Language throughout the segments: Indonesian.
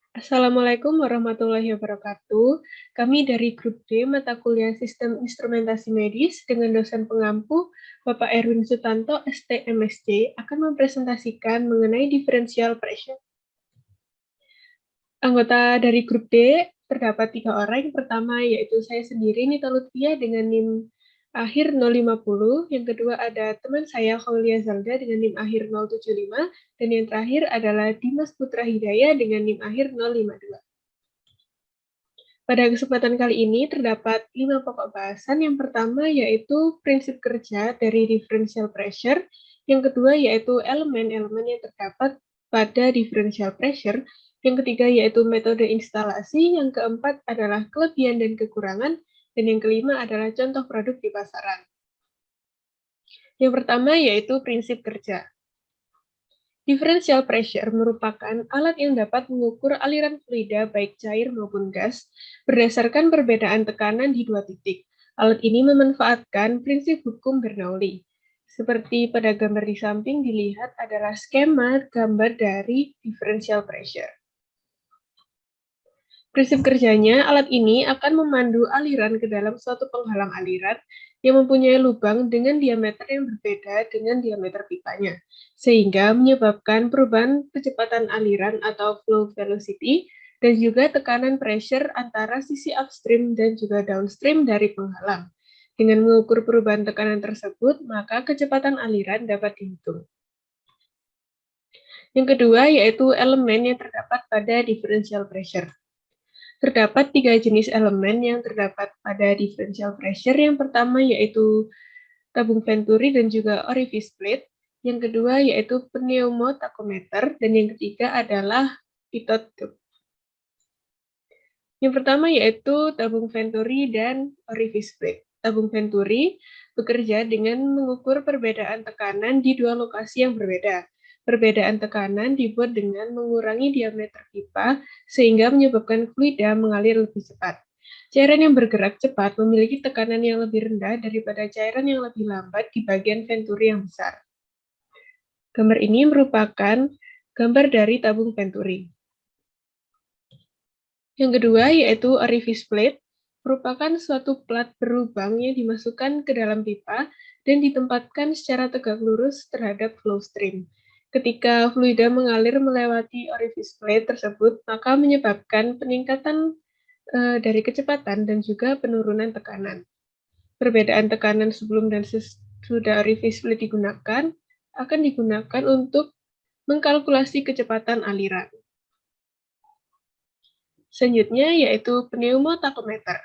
Assalamualaikum warahmatullahi wabarakatuh. Kami dari Grup D Mata Kuliah Sistem Instrumentasi Medis dengan dosen pengampu Bapak Erwin Sutanto, STMSC, akan mempresentasikan mengenai differential pressure. Anggota dari Grup D terdapat 3 orang. Yang pertama yaitu saya sendiri, Nita Lutfia dengan NIM akhir 050. Yang kedua ada teman saya, Khaulia Zalda dengan NIM akhir 075. Dan yang terakhir adalah Dimas Putra Hidayah dengan NIM akhir 052. Pada kesempatan kali ini terdapat 5 pokok bahasan. Yang pertama yaitu prinsip kerja dari differential pressure. Yang kedua yaitu elemen-elemen yang terdapat pada differential pressure. Yang ketiga yaitu metode instalasi. Yang keempat adalah kelebihan dan kekurangan. Dan yang kelima adalah contoh produk di pasaran. Yang pertama yaitu prinsip kerja. Differential pressure merupakan alat yang dapat mengukur aliran fluida baik cair maupun gas berdasarkan perbedaan tekanan di dua titik. Alat ini memanfaatkan prinsip hukum Bernoulli. Seperti pada gambar di samping dilihat adalah skema gambar dari differential pressure. Prinsip kerjanya, alat ini akan memandu aliran ke dalam suatu penghalang aliran yang mempunyai lubang dengan diameter yang berbeda dengan diameter pipanya, sehingga menyebabkan perubahan kecepatan aliran atau flow velocity dan juga tekanan pressure antara sisi upstream dan juga downstream dari penghalang. Dengan mengukur perubahan tekanan tersebut, maka kecepatan aliran dapat dihitung. Yang kedua yaitu elemen yang terdapat pada differential pressure. Terdapat 3 jenis elemen yang terdapat pada differential pressure. Yang pertama yaitu tabung venturi dan juga orifice plate. Yang kedua yaitu pneumotachometer. Dan yang ketiga adalah pitot tube. Yang pertama yaitu tabung venturi dan orifice plate. Tabung venturi bekerja dengan mengukur perbedaan tekanan di dua lokasi yang berbeda. Perbedaan tekanan dibuat dengan mengurangi diameter pipa sehingga menyebabkan fluida mengalir lebih cepat. Cairan yang bergerak cepat memiliki tekanan yang lebih rendah daripada cairan yang lebih lambat di bagian venturi yang besar. Gambar ini merupakan gambar dari tabung venturi. Yang kedua yaitu orifice plate, merupakan suatu plat berlubang yang dimasukkan ke dalam pipa dan ditempatkan secara tegak lurus terhadap flow stream. Ketika fluida mengalir melewati orifice plate tersebut, maka menyebabkan peningkatan dari kecepatan dan juga penurunan tekanan. Perbedaan tekanan sebelum dan sesudah orifice plate digunakan akan digunakan untuk mengkalkulasi kecepatan aliran. Selanjutnya yaitu pneumotachometer.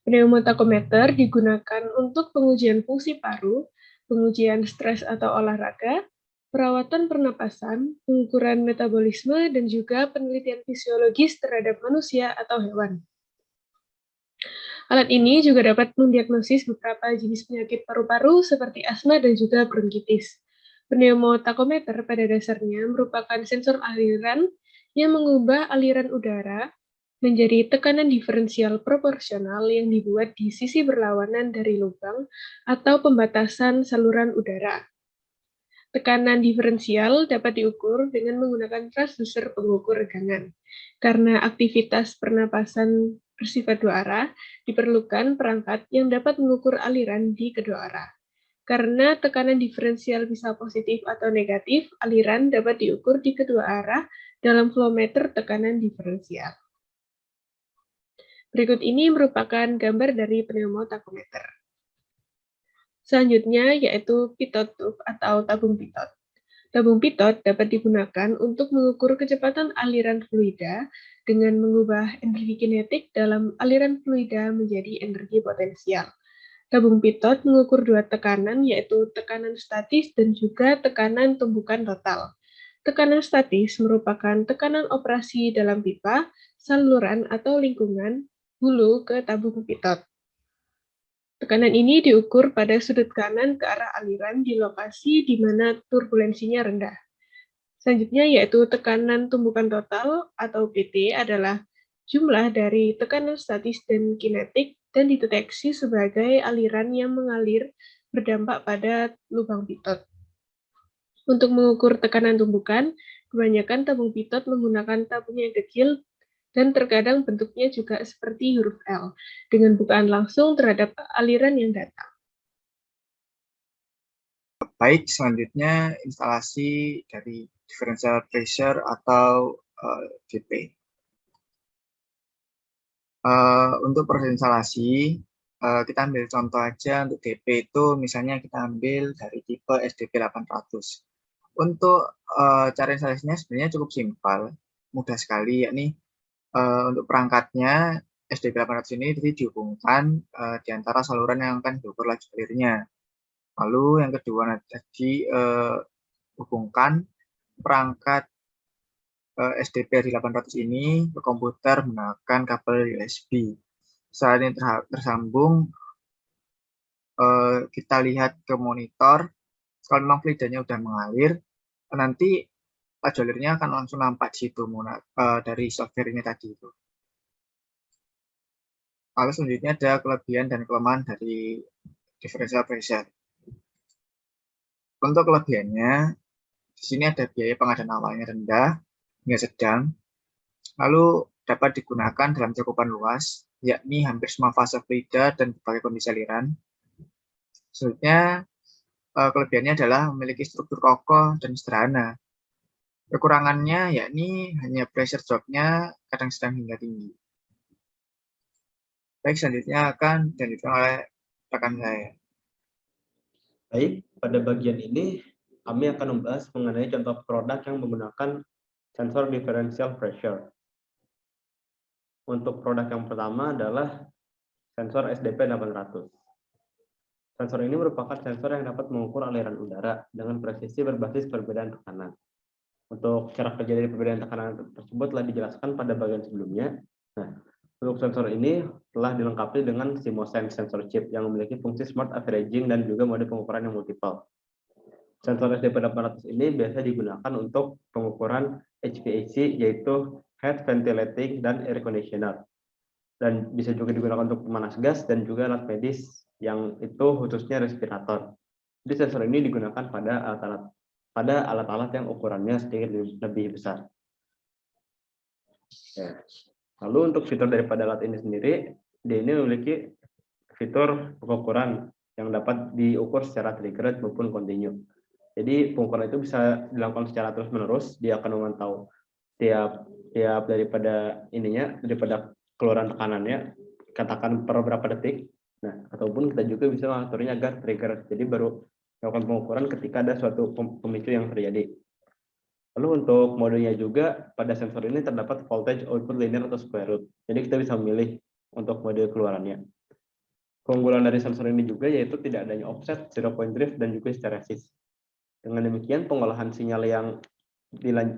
Pneumotachometer digunakan untuk pengujian fungsi paru, pengujian stres atau olahraga, perawatan pernapasan, pengukuran metabolisme, dan juga penelitian fisiologis terhadap manusia atau hewan. Alat ini juga dapat mendiagnosis beberapa jenis penyakit paru-paru seperti asma dan juga bronkitis. Pneumotachometer pada dasarnya merupakan sensor aliran yang mengubah aliran udara menjadi tekanan diferensial proporsional yang dibuat di sisi berlawanan dari lubang atau pembatasan saluran udara. Tekanan diferensial dapat diukur dengan menggunakan transducer pengukur regangan. Karena aktivitas pernapasan bersifat dua arah, diperlukan perangkat yang dapat mengukur aliran di kedua arah. Karena tekanan diferensial bisa positif atau negatif, aliran dapat diukur di kedua arah dalam flowmeter tekanan diferensial. Berikut ini merupakan gambar dari pneumotachometer. Selanjutnya yaitu pitot tube atau tabung pitot. Tabung pitot dapat digunakan untuk mengukur kecepatan aliran fluida dengan mengubah energi kinetik dalam aliran fluida menjadi energi potensial. Tabung pitot mengukur dua tekanan yaitu tekanan statis dan juga tekanan tumbukan total. Tekanan statis merupakan tekanan operasi dalam pipa, saluran atau lingkungan hulu ke tabung pitot. Tekanan ini diukur pada sudut kanan ke arah aliran di lokasi di mana turbulensinya rendah. Selanjutnya yaitu tekanan tumbukan total atau PT adalah jumlah dari tekanan statis dan kinetik dan dideteksi sebagai aliran yang mengalir berdampak pada lubang pitot. Untuk mengukur tekanan tumbukan, kebanyakan tabung pitot menggunakan tabung yang kecil Dan terkadang bentuknya juga seperti huruf L, dengan bukaan langsung terhadap aliran yang datang. Baik, selanjutnya instalasi dari differential pressure atau DP. Untuk proses instalasi, kita ambil contoh aja untuk DP itu misalnya kita ambil dari tipe SDP 800. Untuk cara instalasinya sebenarnya cukup simpel, mudah sekali, yakni untuk perangkatnya SDP 800 ini dihubungkan di antara saluran yang akan diukur laju alirnya. Lalu yang kedua tadi hubungkan perangkat SDP 800 ini ke komputer menggunakan kabel USB. Setelah ini tersambung, kita lihat ke monitor. Kalau memang fluidanya sudah mengalir, nanti laju alirnya akan langsung nampak di situ dari software ini tadi itu. Lalu selanjutnya ada kelebihan dan kelemahan dari differential pressure. Untuk kelebihannya, di sini ada biaya pengadaan awalnya rendah hingga sedang, lalu dapat digunakan dalam cakupan luas, yakni hampir semua fase fluida dan berbagai kondisi aliran. Selanjutnya, kelebihannya adalah memiliki struktur kokoh dan sederhana. Kekurangannya yakni hanya pressure drop-nya kadang sedang hingga tinggi. Baik, selanjutnya akan dilanjutkan oleh rekan saya. Baik, pada bagian ini kami akan membahas mengenai contoh produk yang menggunakan sensor differential pressure. Untuk produk yang pertama adalah sensor SDP 800. Sensor ini merupakan sensor yang dapat mengukur aliran udara dengan presisi berbasis perbedaan tekanan. Untuk cara kerja dari perbedaan tekanan tersebut telah dijelaskan pada bagian sebelumnya. Nah, untuk sensor ini telah dilengkapi dengan Simosense sensor chip yang memiliki fungsi smart averaging dan juga mode pengukuran yang multiple. Sensor SDP 800 ini biasa digunakan untuk pengukuran HVAC, yaitu head ventilating dan air conditioner. Dan bisa juga digunakan untuk pemanas gas dan juga alat medis yang itu khususnya respirator. Jadi sensor ini digunakan pada alat-alat yang ukurannya sedikit lebih besar. Ya. Lalu untuk fitur daripada alat ini sendiri, dia ini memiliki fitur pengukuran yang dapat diukur secara triggered maupun continue. Jadi pengukuran itu bisa dilakukan secara terus-menerus. Dia akan memantau tiap daripada keluaran tekanannya, katakan per berapa detik. Nah, ataupun kita juga bisa mengaturnya agar trigger. Jadi baru melakukan pengukuran ketika ada suatu pemicu yang terjadi. Lalu untuk modenya juga pada sensor ini terdapat voltage output linear atau square root. Jadi kita bisa memilih untuk mode keluarannya. Keunggulan dari sensor ini juga yaitu tidak adanya offset, zero point drift, dan juga hysteresis. Dengan demikian pengolahan sinyal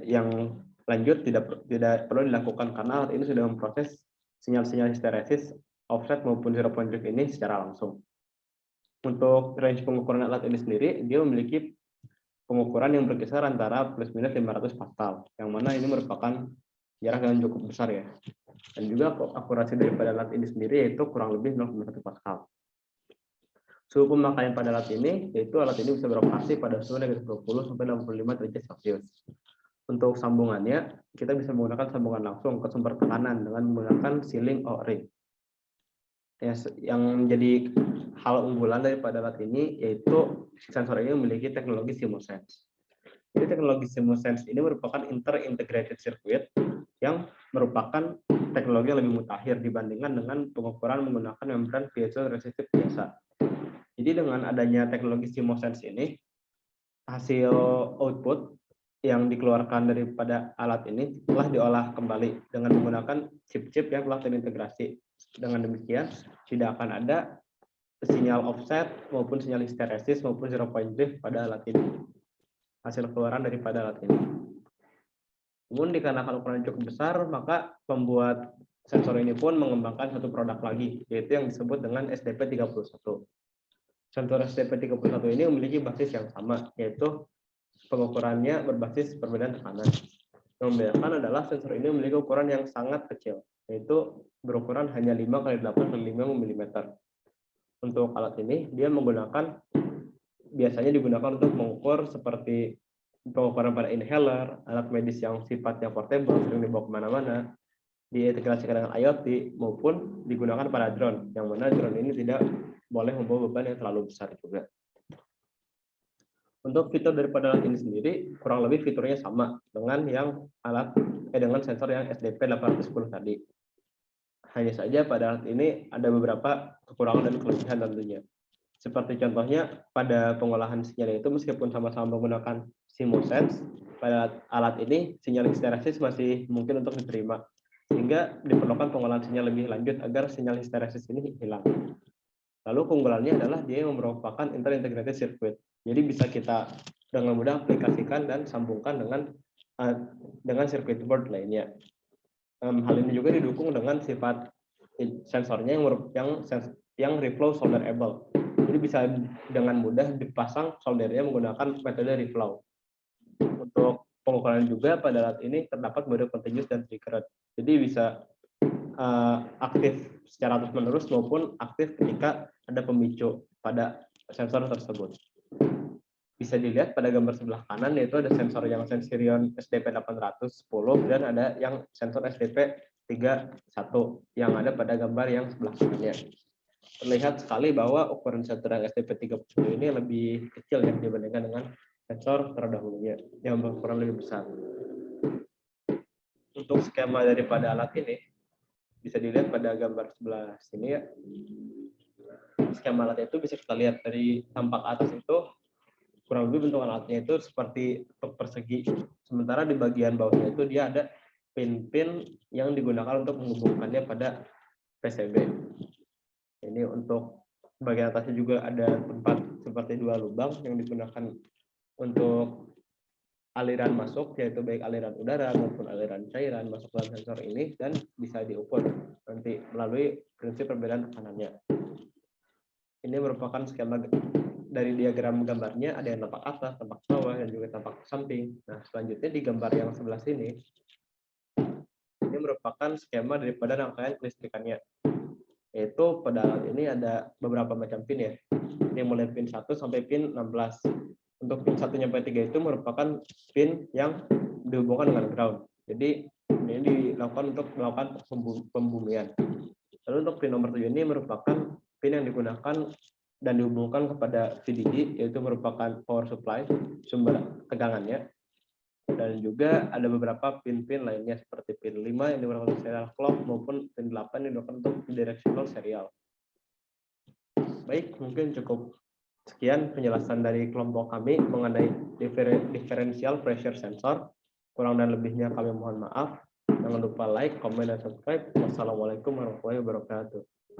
yang lanjut tidak perlu dilakukan karena alat ini sudah memproses sinyal-sinyal hysteresis, offset maupun zero point drift ini secara langsung. Untuk range pengukuran alat ini sendiri, dia memiliki pengukuran yang berkisar antara plus minus 500 pascal, yang mana ini merupakan jarak yang cukup besar ya. Dan juga akurasi daripada alat ini sendiri yaitu kurang lebih 0,1 pascal. Suhu pemakaian pada alat ini, yaitu alat ini bisa beroperasi pada suhu negatif 20 sampai 65 derajat Celcius. Untuk sambungannya, kita bisa menggunakan sambungan langsung ke sumber tekanan dengan menggunakan sealing O-ring. Yang menjadi hal unggulan daripada alat ini yaitu sensor ini memiliki teknologi Simosense. Jadi teknologi Simosense ini merupakan inter-integrated circuit yang merupakan teknologi yang lebih mutakhir dibandingkan dengan pengukuran menggunakan membran piezoresistif biasa. Jadi dengan adanya teknologi Simosense ini, hasil output yang dikeluarkan daripada alat ini telah diolah kembali dengan menggunakan chip-chip yang telah terintegrasi. Dengan demikian, tidak akan ada sinyal offset maupun sinyal hysteresis maupun zero point drift pada alat ini. Hasil keluaran daripada alat ini. Namun dikarenakan ukuran cukup besar, maka pembuat sensor ini pun mengembangkan satu produk lagi, yaitu yang disebut dengan SDP31. Sensor SDP31 ini memiliki basis yang sama, yaitu pengukurannya berbasis perbedaan tekanan. Yang membedakan adalah sensor ini memiliki ukuran yang sangat kecil, yaitu berukuran hanya 5x8 dan 5 mm. Untuk alat ini, dia biasanya digunakan untuk mengukur seperti pengukuran pada inhaler, alat medis yang sifatnya portable, sering dibawa kemana-mana, diintegrasikan dengan IoT maupun digunakan pada drone, yang mana drone ini tidak boleh membawa beban yang terlalu besar juga. Untuk fitur daripada alat ini sendiri kurang lebih fiturnya sama dengan yang dengan sensor yang SDP810 tadi. Hanya saja pada alat ini ada beberapa kekurangan dan kelebihan tentunya. Seperti contohnya pada pengolahan sinyal itu meskipun sama-sama menggunakan SIMOSense, pada alat ini sinyal histeresis masih mungkin untuk diterima, sehingga diperlukan pengolahan sinyal lebih lanjut agar sinyal histeresis ini hilang. Lalu keunggulannya adalah dia merupakan integrated circuit. Jadi bisa kita dengan mudah aplikasikan dan sambungkan dengan circuit board lainnya. Hal ini juga didukung dengan sifat sensornya yang reflow solderable. Jadi bisa dengan mudah dipasang soldernya menggunakan metode reflow. Untuk pengukuran juga pada alat ini terdapat mode continuous dan triggered. Jadi bisa aktif secara terus-menerus maupun aktif ketika ada pemicu pada sensor tersebut. Bisa dilihat pada gambar sebelah kanan, yaitu ada sensor yang Sensirion SDP810 dan ada yang sensor SDP31 yang ada pada gambar yang sebelah kanannya. Terlihat sekali bahwa ukuran sensor yang SDP30 ini lebih kecil ya dibandingkan dengan sensor terdahulunya yang berukuran lebih besar. Untuk skema daripada alat ini bisa dilihat pada gambar sebelah sini ya. Skema alatnya itu bisa kita lihat dari tampak atas itu kurang lebih bentuk alatnya itu seperti persegi. Sementara di bagian bawahnya itu dia ada pin-pin yang digunakan untuk menghubungkannya pada PCB. Ini untuk bagian atasnya juga ada tempat seperti 2 lubang yang digunakan untuk aliran masuk, yaitu baik aliran udara maupun aliran cairan masuk dalam sensor ini, dan bisa diukur nanti melalui prinsip perbedaan tekanannya. Ini merupakan skema dari diagram gambarnya, ada yang tampak atas, tampak bawah, dan juga tampak samping. Nah, selanjutnya di gambar yang sebelah sini, ini merupakan skema daripada rangkaian kelistrikannya. Yaitu pada alat ini ada beberapa macam pin ya. Ini mulai pin 1 sampai pin 16. Untuk pin 1 sampai 3 itu merupakan pin yang dihubungkan dengan ground. Jadi ini dilakukan untuk melakukan pembumian. Lalu untuk pin nomor 7 ini merupakan pin yang digunakan dan dihubungkan kepada VDD, yaitu merupakan power supply, sumber tegangannya. Dan juga ada beberapa pin-pin lainnya seperti pin 5 yang digunakan untuk serial clock maupun pin 8 yang digunakan untuk directional serial. Baik, mungkin cukup sekian penjelasan dari kelompok kami mengenai differential pressure sensor. Kurang dan lebihnya kami mohon maaf. Jangan lupa like, comment, dan subscribe. Wassalamualaikum warahmatullahi wabarakatuh.